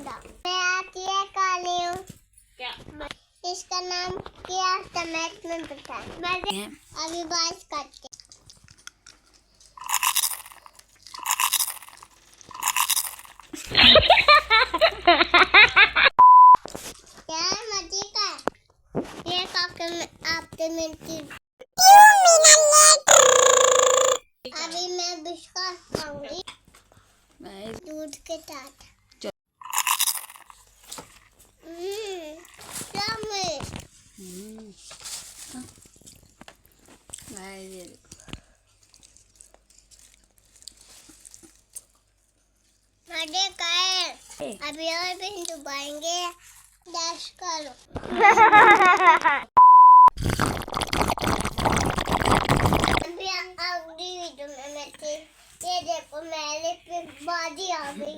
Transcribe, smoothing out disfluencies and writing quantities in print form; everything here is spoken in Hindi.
मैं आज ये काली हूँ। क्या? इसका नाम क्या टमाट में पता है। अभी बात करते। क्या मजे का ये काके में आपसे मिलती। अभी मैं बिस्कुट खाऊंगी दूध के साथ। मजे का है। अभी और भी डुबाएंगे। डैश करो। अभी अगली वीडियो में मैं ये देखो मेरे पे बाजी आ गई।